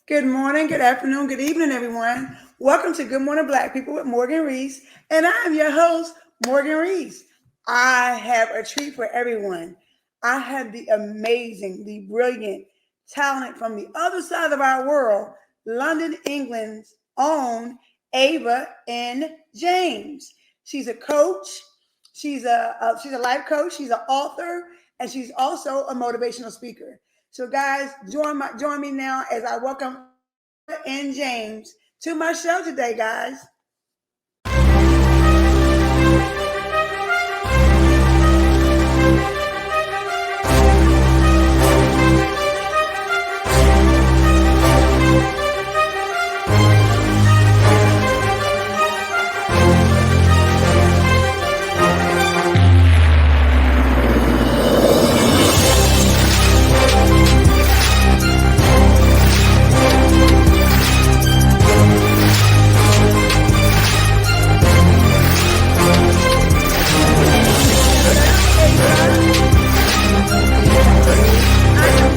Good morning, good afternoon, good evening, everyone. Welcome to Good Morning Black People with Morgan Rees, and I am your host, Morgan Rees. I have a treat for everyone. I have the amazing, the brilliant talent from the other side of our world, London, England's own Ava N. James. She's a coach. She's a life coach. She's an author, and she's also a motivational speaker. So, guys, join me now as I welcome Ava and James to my show today, guys.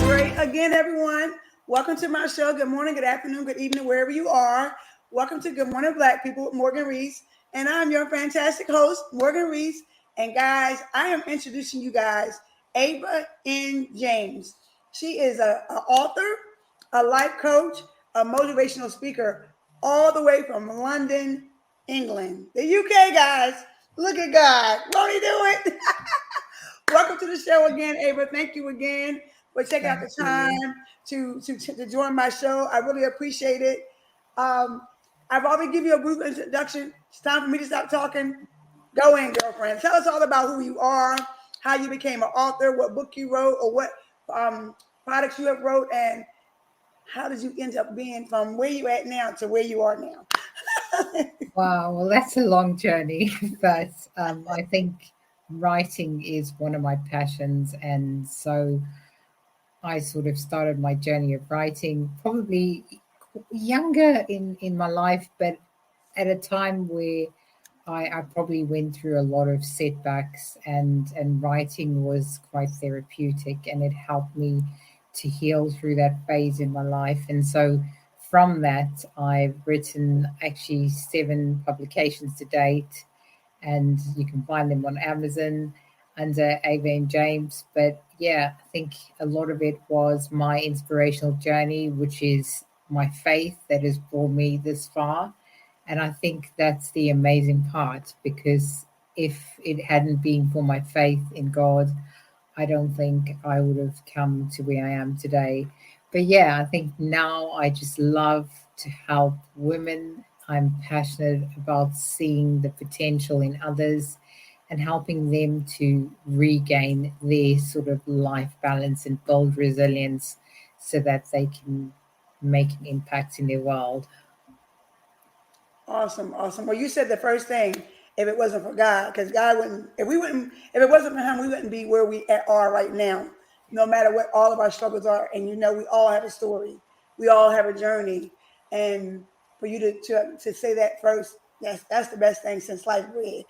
Great again, everyone. Welcome to my show. Good morning, good afternoon, good evening, wherever you are. Welcome to Good Morning Black People with Morgan Rees, and I'm your fantastic host, Morgan Rees. And guys, I am introducing you guys Ava N. James. She is an author, a life coach, a motivational speaker, all the way from London, England, the UK, guys. Look at God. Won't he do it? Welcome to the show again, Ava. Thank you again for taking out Thank the you. time to join my show. I really appreciate it. Um, I've already given you a brief introduction. It's time for me to stop talking. Go in, girlfriend. Tell us all about who you are, how you became an author, what book you wrote, or what products you have wrote, and how did you end up being from where you at now to where you are now. Wow, well, that's a long journey, but I think writing is one of my passions. And so I sort of started my journey of writing probably younger in my life, but at a time where I probably went through a lot of setbacks, and writing was quite therapeutic, and it helped me to heal through that phase in my life. And so from that, I've written actually 7 publications to date, and you can find them on Amazon under Ava and James. But yeah, I think a lot of it was my inspirational journey, which is my faith that has brought me this far. And I think that's the amazing part, because if it hadn't been for my faith in God, I don't think I would have come to where I am today. But yeah, I think now I just love to help women. I'm passionate about seeing the potential in others and helping them to regain their sort of life balance and build resilience so that they can make an impact in their world. Awesome, awesome. Well, you said the first thing, if it wasn't for God, because God wouldn't, if it wasn't for Him, we wouldn't be where are right now. No matter what all of our struggles are, and we all have a story, we all have a journey, and for you to say that first, that's the best thing since sliced bread.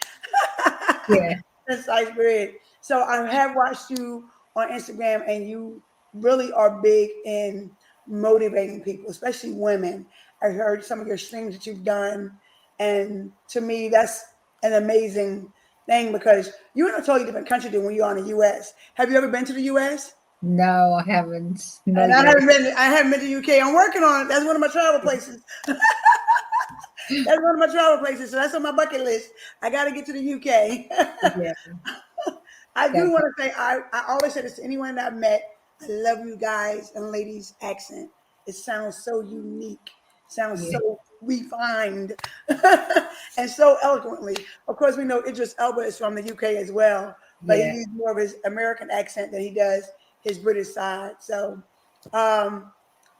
Yeah, Since sliced bread. So I have watched you on Instagram, and you really are big in motivating people, especially women. I heard some of your streams that you've done, and to me, that's an amazing thing because you're in a totally different country than when you're in the U.S. Have you ever been to the U.S.? no, I haven't. And Not I yet. haven't been. I haven't been to the UK. I'm working on it. That's one of my travel places. That's one of my travel places. So that's on my bucket list. I got to get to the UK. Yeah, I do that want to say I always say this to anyone that I've met. I love you guys and ladies' accent. It sounds so unique, sounds yeah, so refined, and so eloquently. Of course, we know Idris Elba is from the UK as well, but he yeah. uses more of his American accent than he does his British side. So, um,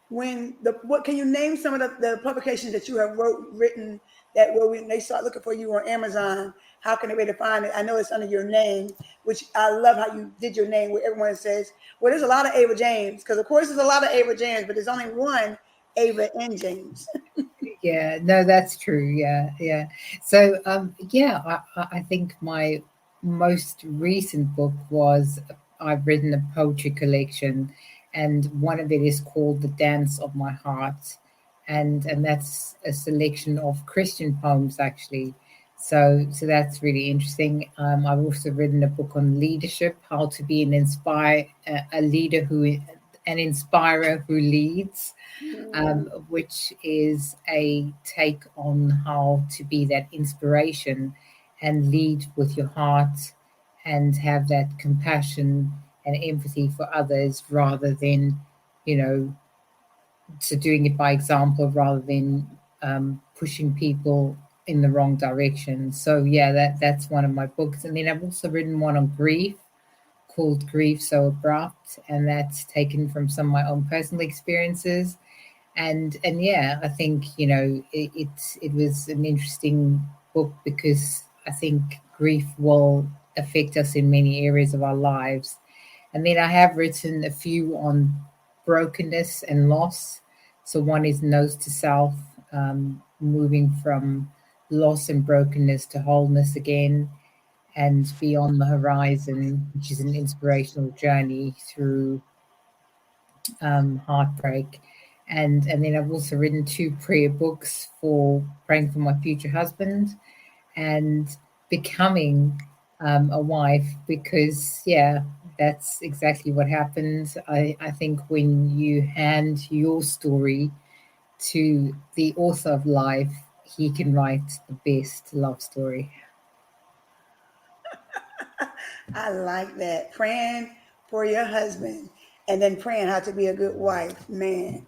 when the what can you name some of the publications that you have written that when they start looking for you on Amazon, how can they be to find it? I know it's under your name, which I love how you did your name where everyone says, well, there's a lot of Ava James, because of course there's a lot of Ava James, but there's only one Ava N. James. Yeah, no, that's true. Yeah, yeah. So, yeah, I think my most recent book was I've written a poetry collection, and one of it is called The Dance of My Heart, and that's a selection of Christian poems actually. So that's really interesting. I've also written a book on leadership, how to be a leader an inspirer who leads, Mm. which is a take on how to be that inspiration and lead with your heart and have that compassion and empathy for others rather than, you know, so doing it by example rather than pushing people in the wrong direction. So yeah, that's one of my books. And then I've also written one on grief called Grief So Abrupt, and that's taken from some of my own personal experiences. And yeah, I think it was an interesting book because I think grief will affect us in many areas of our lives. And then I have written a few on brokenness and loss. So one is Nose to Self, moving from loss and brokenness to wholeness again, and Beyond the Horizon, which is an inspirational journey through heartbreak. And then I've also written two prayer books for praying for my future husband and becoming a wife, because yeah, that's exactly what happens. I think when you hand your story to the author of life, he can write the best love story. I like that. Praying for your husband and then praying how to be a good wife. Man,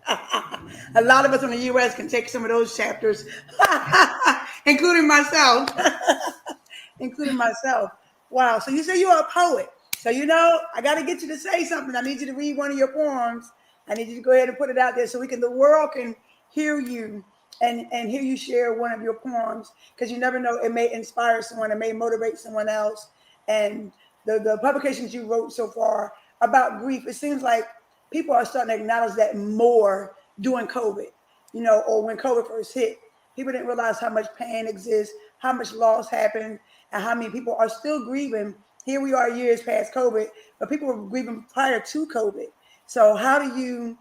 a lot of us in the U.S. can take some of those chapters, including myself. Including myself. Wow. So you say you're a poet. So I got to get you to say something. I need you to read one of your poems. I need you to go ahead and put it out there so the world can hear you and hear you share one of your poems, because you never know, it may inspire someone, it may motivate someone else. And the publications you wrote so far about grief, it seems like people are starting to acknowledge that more during COVID, or when COVID first hit. People didn't realize how much pain exists, how much loss happened, and how many people are still grieving. Here we are years past COVID, but people were grieving prior to COVID. So, how do you,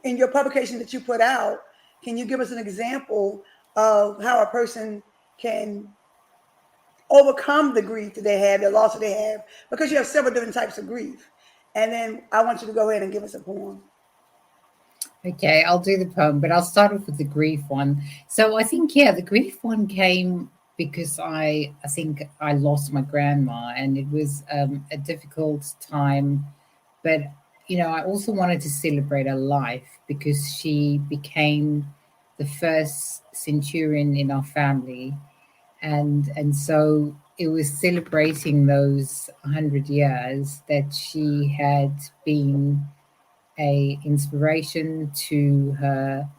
in your publication that you put out, can you give us an example of how a person can overcome the grief that they have, the loss that they have? Because you have several different types of grief. And then I want you to go ahead and give us a poem. Okay, I'll do the poem, but I'll start off with the grief one. So I think, yeah, the grief one came because I think I lost my grandma, and it was a difficult time. But I also wanted to celebrate her life because she became the first centurion in our family, and so it was celebrating those 100 years that she had been a inspiration to her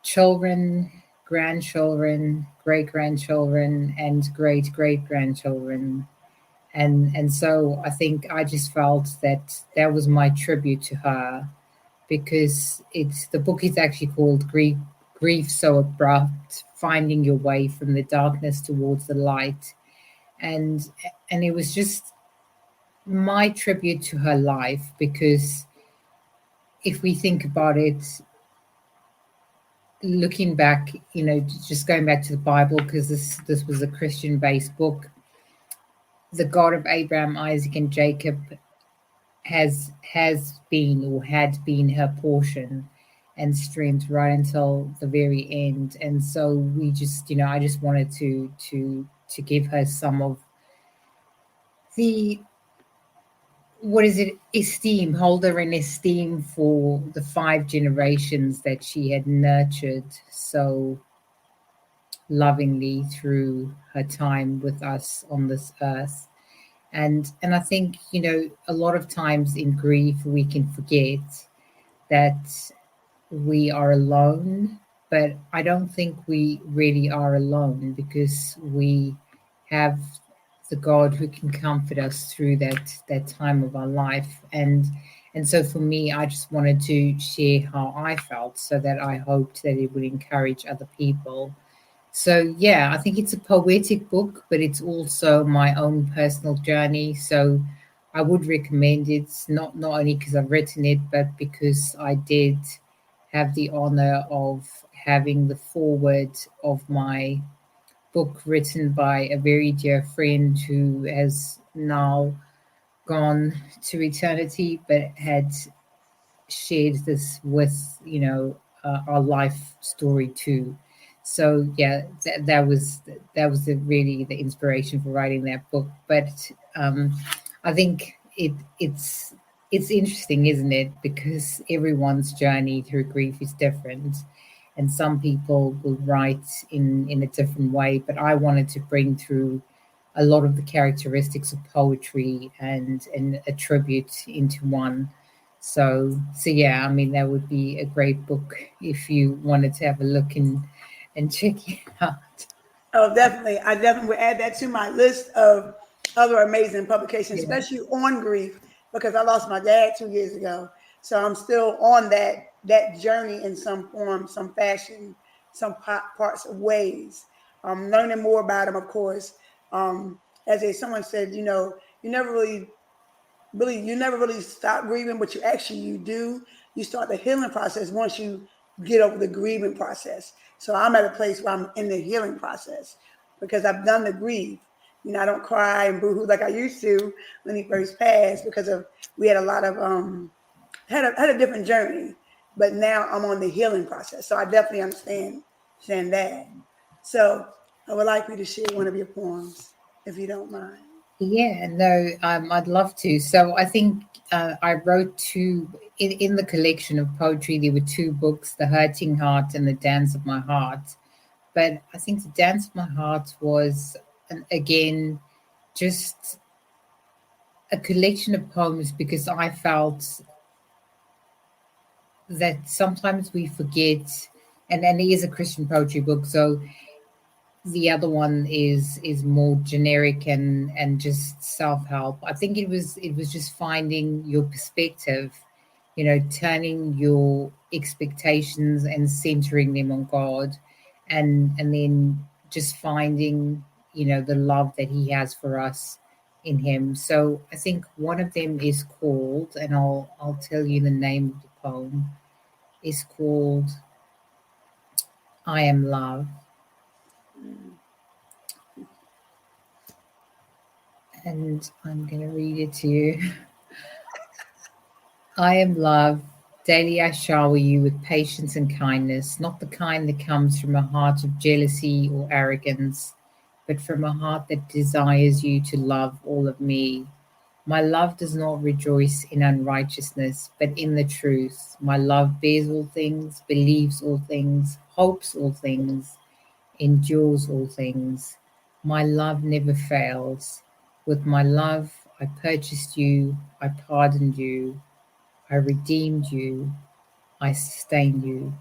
children, grandchildren, great grandchildren, and great great grandchildren. And so I think I just felt that that was my tribute to her, because it's the book is actually called Grief So Abrupt, Finding Your Way from the Darkness Towards the Light. And it was just my tribute to her life, because if we think about it, looking back, just going back to the Bible, because this was a Christian based book, the God of Abraham, Isaac, and Jacob has been or had been her portion and strength right until the very end. And so we just, I just wanted to give her some of the, what is it, esteem, hold her in esteem for the 5 generations that she had nurtured so lovingly through her time with us on this earth. And I think, a lot of times in grief we can forget that we are alone, but I don't think we really are alone, because we have the God who can comfort us through that time of our life. And so for me, I just wanted to share how I felt, so that I hoped that it would encourage other people. So yeah, I think it's a poetic book, but it's also my own personal journey. So I would recommend it, not only because I've written it, but because I did have the honor of having the foreword of my book written by a very dear friend who has now gone to eternity, but had shared this with our life story too. So yeah, that was really the inspiration for writing that book. But I think it's interesting, isn't it? Because everyone's journey through grief is different, and some people will write in a different way. But I wanted to bring through a lot of the characteristics of poetry and a tribute into one. So yeah, I mean that would be a great book if you wanted to have a look and check it out. Oh, definitely. I definitely would add that to my list of other amazing publications, Yeah. especially on grief, because I lost my dad 2 years ago. So I'm still on that journey in some form, some fashion, some parts of ways. Learning more about him, of course. Someone said, you never you never really stop grieving, but you do. You start the healing process once you get over the grieving process. So I'm at a place where I'm in the healing process because I've done the grief. I don't cry and boohoo like I used to when he first passed because of we had a lot of had a different journey. But now I'm on the healing process. So I definitely understand that. So I would like you to share one of your poems, if you don't mind. Yeah, no, I'd love to. So I think I wrote two in the collection of poetry. There were two books, The Hurting Heart and The Dance of My Heart. But I think The Dance of My Heart was, again, just a collection of poems because I felt that sometimes we forget, and it is a Christian poetry book, so the other one is more generic and just self-help. I think it was just finding your perspective, turning your expectations and centering them on God, and then just finding, the love that he has for us in him. So I think one of them is called, and I'll tell you the name of the poem, is called I Am Love. Mm. And I'm going to read it to you. I am love. Daily I shower you with patience and kindness, not the kind that comes from a heart of jealousy or arrogance, but from a heart that desires you to love all of me. My love does not rejoice in unrighteousness, but in the truth. My love bears all things, believes all things, hopes all things, endures all things. My love never fails. With my love, I purchased you, I pardoned you, I redeemed you, I sustained you.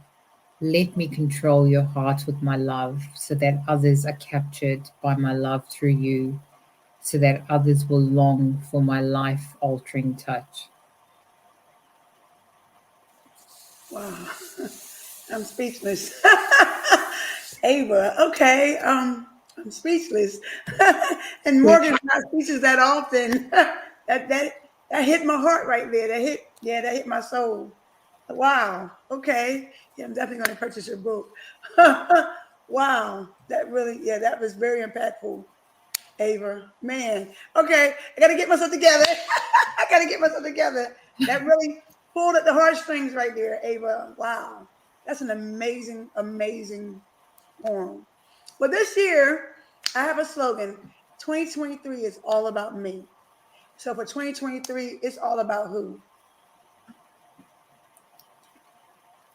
Let me control your heart with my love so that others are captured by my love through you, so that others will long for my life altering touch. Wow. I'm speechless. Ava, okay. I'm speechless. And Yeah. Morgan's not speechless that often. That hit my heart right there. That hit my soul. Wow. Okay. Yeah, I'm definitely going to purchase your book. Wow. That was very impactful, Ava. Man. Okay. I got to get myself together. I got to get myself together. That really pulled at the heartstrings right there, Ava. Wow. That's an amazing, amazing poem. Well, this year, I have a slogan 2023 is all about me. So for 2023, it's all about who?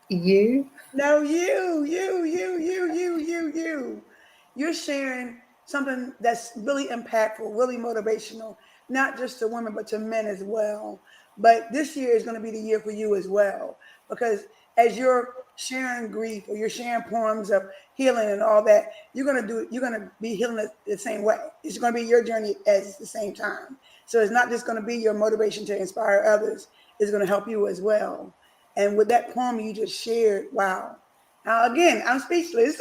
You? No, you. You're sharing something that's really impactful, really motivational, not just to women, but to men as well. But this year is going to be the year for you as well, because as you're sharing grief or you're sharing poems of healing and all that, you're going to be healing it the same way. It's going to be your journey at the same time. So it's not just going to be your motivation to inspire others, it's going to help you as well. And with that poem you just shared, wow. Now again, I'm speechless.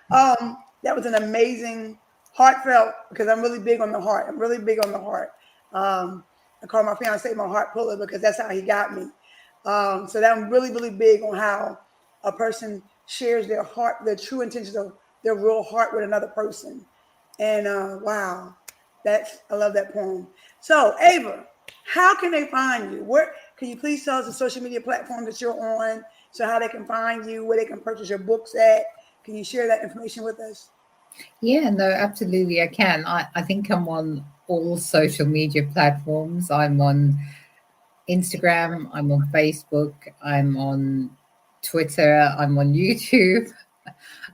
That was an amazing, heartfelt, because I'm really big on the heart. I'm really big on the heart. Um, I call my fiance my heart puller because that's how he got me. So that I'm really, really big on how a person shares their heart, their true intentions of their real heart with another person. And wow, that's I love that poem. So Ava, how can they find you? Where can you please tell us the social media platform that you're on, so how they can find you, where they can purchase your books at? Can you share that information with us? Yeah, no, absolutely, I can. I think I'm on all social media platforms. I'm on Instagram, I'm on Facebook, I'm on Twitter, I'm on YouTube,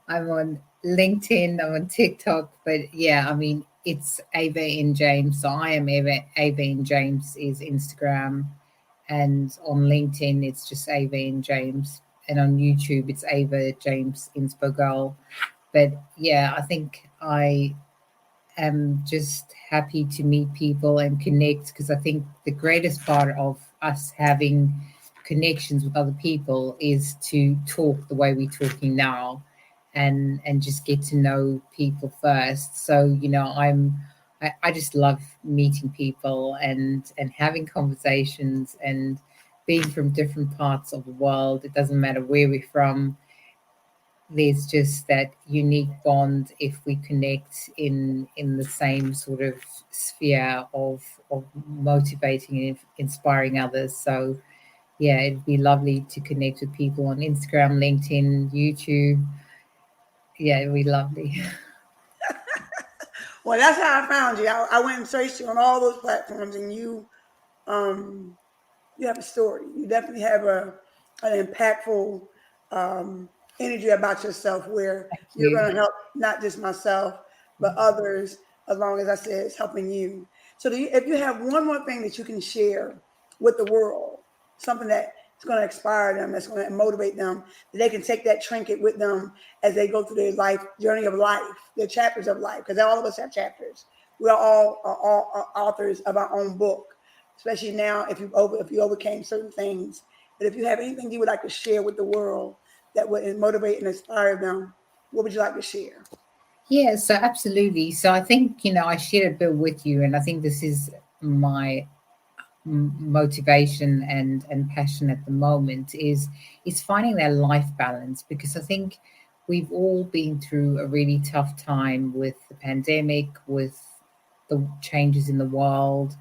I'm on LinkedIn, I'm on TikTok. But yeah, I mean, it's Ava N James. So I am Ava N James is Instagram. And on LinkedIn, it's just Ava N James. And on YouTube, it's Ava James Inspo Girl. But yeah, I think I am just happy to meet people and connect, because I think the greatest part of us having connections with other people is to talk the way we're talking now, and just get to know people first. So I just love meeting people and having conversations and being from different parts of the world. It doesn't matter where we're from, there's just that unique bond if we connect in the same sort of sphere of motivating and inspiring others. So yeah, it'd be lovely to connect with people on Instagram, LinkedIn, YouTube. Yeah, it'd be lovely. Well, that's how I found you. I went and searched you on all those platforms, and um, you have a story. You definitely have an impactful um, energy about yourself, where Thank you're you. going to help not just myself but others. As long as I said it's helping you. So, if you have one more thing that you can share with the world, something that is going to inspire them, that's going to motivate them, that they can take that trinket with them as they go through their life journey of life, their chapters of life, because all of us have chapters. We are all authors of our own book, especially now if you overcame certain things. But if you have anything you would like to share with the world that would motivate and inspire them, what would you like to share? Yeah, so absolutely. So I think, I shared a bit with you, and I think this is my motivation and passion at the moment is finding that life balance, because I think we've all been through a really tough time with the pandemic, with the changes in the world,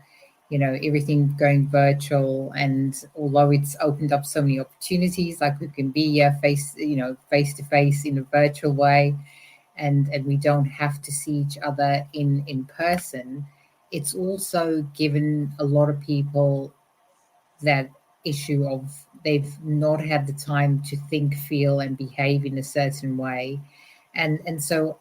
everything going virtual. And although it's opened up so many opportunities, like we can be here face to face in a virtual way, and we don't have to see each other in person, it's also given a lot of people that issue of they've not had the time to think, feel, and behave in a certain way. And so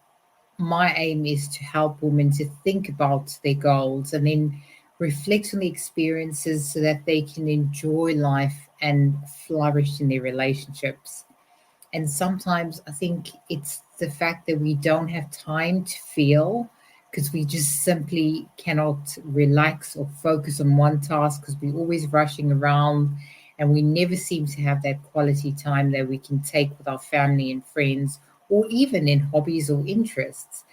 my aim is to help women to think about their goals and then reflect on the experiences so that they can enjoy life and flourish in their relationships. And sometimes I think it's the fact that we don't have time to feel, because we just simply cannot relax or focus on one task, because we're always rushing around, and we never seem to have that quality time that we can take with our family and friends, or even in hobbies or interests.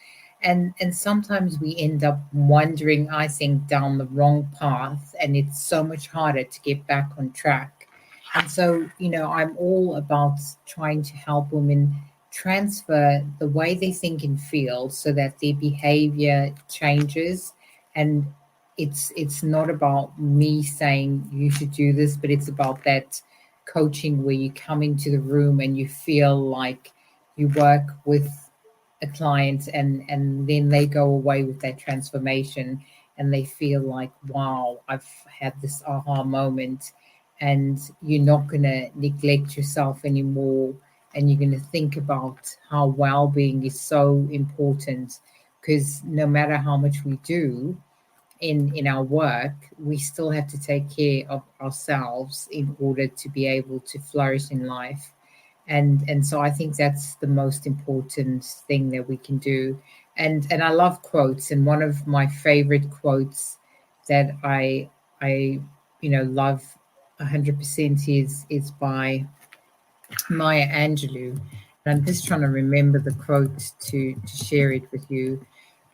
And sometimes we end up wandering, I think, down the wrong path, and it's so much harder to get back on track. And so, I'm all about trying to help women transfer the way they think and feel so that their behavior changes. And it's not about me saying you should do this, but it's about that coaching where you come into the room and you feel like you work with a client, and then they go away with that transformation, and they feel like, wow, I've had this aha moment. And you're not going to neglect yourself anymore, and you're going to think about how well-being is so important, because no matter how much we do in our work, we still have to take care of ourselves in order to be able to flourish in life. And so I think that's the most important thing that we can do. And I love quotes, and one of my favorite quotes that I love 100% is by Maya Angelou. And I'm just trying to remember the quote to share it with you,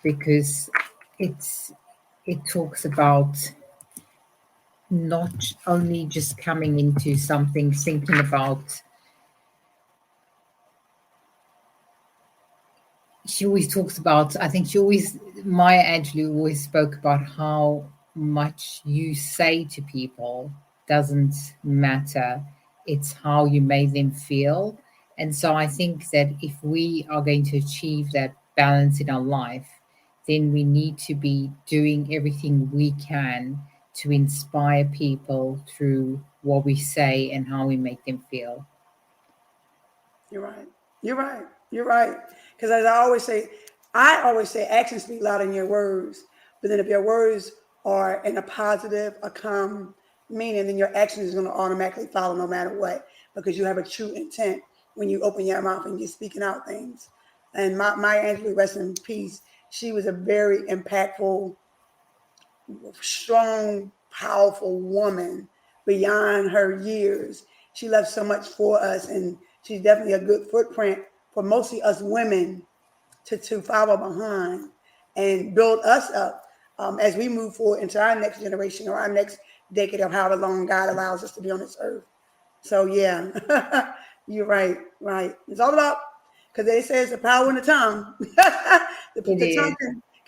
because it's it talks about not only just coming into something thinking about. She always talks about, I think she always, Maya Angelou always spoke about how much you say to people doesn't matter. It's how you make them feel. And so I think that if we are going to achieve that balance in our life, then we need to be doing everything we can to inspire people through what we say and how we make them feel. You're right. You're right. You're right. Because as I always say, actions speak louder than your words. But then if your words are in a positive, a calm meaning, then your action is going to automatically follow no matter what, because you have a true intent when you open your mouth and you're speaking out things. And my Angelou, rest in peace, she was a very impactful, strong, powerful woman beyond her years. She left so much for us, and she's definitely a good footprint for mostly us women to follow behind and build us up as we move forward into our next generation or our next decade of however long God allows us to be on this earth. So yeah, you're right, right. It's all about, because they say it's the power in the tongue. It The is. tongue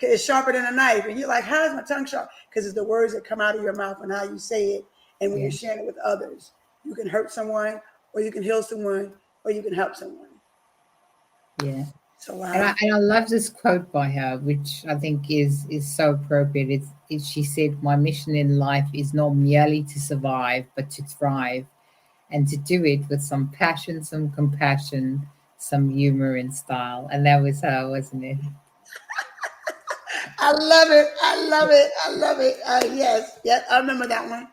is sharper than a knife, and you're like, how is my tongue sharp? Because it's the words that come out of your mouth and how you say it, and when you're Yeah. sharing it with others, you can hurt someone, or you can heal someone, or you can help someone. Yeah. So And wow. I love this quote by her, which I think is so appropriate. She said, "My mission in life is not merely to survive, but to thrive, and to do it with some passion, some compassion, some humor and style." And that was her, wasn't it? I love it. I love it. I love it. Yes, yeah, I remember that one.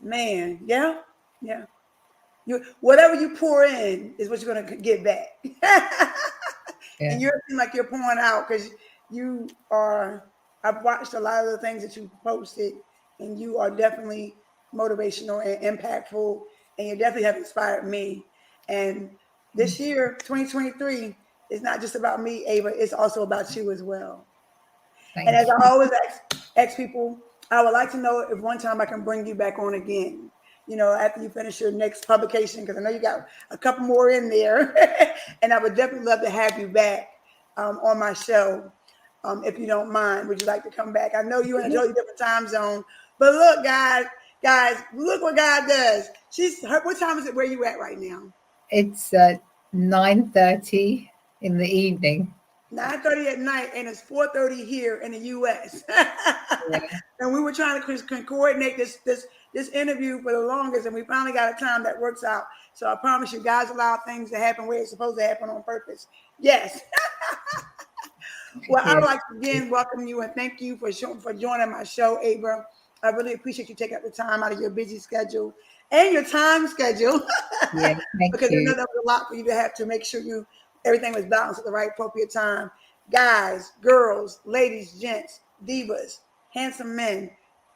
Man, yeah, yeah. You whatever you pour in is what you're gonna get back, and Yeah. you're seem like you're pouring out because you are. I've watched a lot of the things that you posted, and you are definitely motivational and impactful, and you definitely have inspired me. And this year, 2023, is not just about me, Ava. It's also about you as well. And as Thank I you. always ask people, I would like to know if one time I can bring you back on again. After you finish your next publication, because I know you got a couple more in there, and I would definitely love to have you back on my show, if you don't mind. Would you like to come back? I know you're in a totally different time zone, but look, guys, look what God does. What time is it? Where you at right now? It's 9:30 in the evening. 9:30 at night, and it's 4:30 here in the U.S. Yeah. And we were trying to coordinate this interview for the longest, and we finally got a time that works out. So I promise you, guys allow things to happen where it's supposed to happen on purpose. Yes. Well, I would Yes. like to again welcome you and thank you for joining my show, Abra. I really appreciate you taking up the time out of your busy schedule and your time schedule, Yeah. Thank because I know you. that was a lot for you to have to make sure everything was balanced at the right appropriate time. Guys, girls, ladies, gents, divas, handsome men,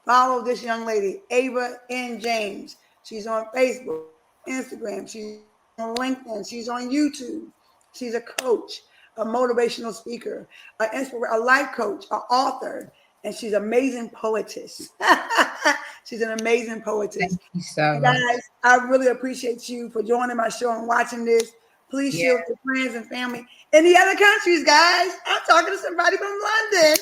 follow this young lady, Ava N. James. She's on Facebook, Instagram, she's on LinkedIn, she's on YouTube. She's a coach, a motivational speaker, a life coach, an author, and she's an amazing poetess. She's an amazing poetess. Thank you so And much. guys, I really appreciate you for joining my show and watching this. Please Yeah. share with your friends and family in the other countries, guys. I'm talking to somebody from London.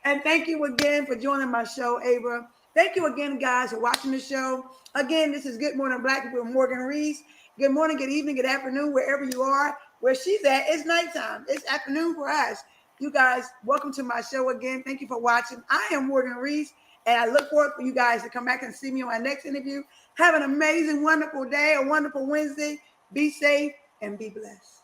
And thank you again for joining my show, Ava. Thank you again, guys, for watching the show. Again, this is Good Morning Black People with Morgan Rees. Good morning, good evening, good afternoon, wherever you are. Where she's at, it's nighttime. It's afternoon for us. You guys, welcome to my show again. Thank you for watching. I am Morgan Rees, and I look forward for you guys to come back and see me on my next interview. Have an amazing, wonderful day, a wonderful Wednesday. Be safe and be blessed.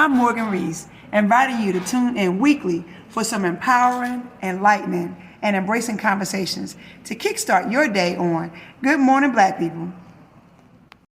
I'm Morgan Rees, inviting you to tune in weekly for some empowering, enlightening, and embracing conversations to kickstart your day on Good Morning Black People.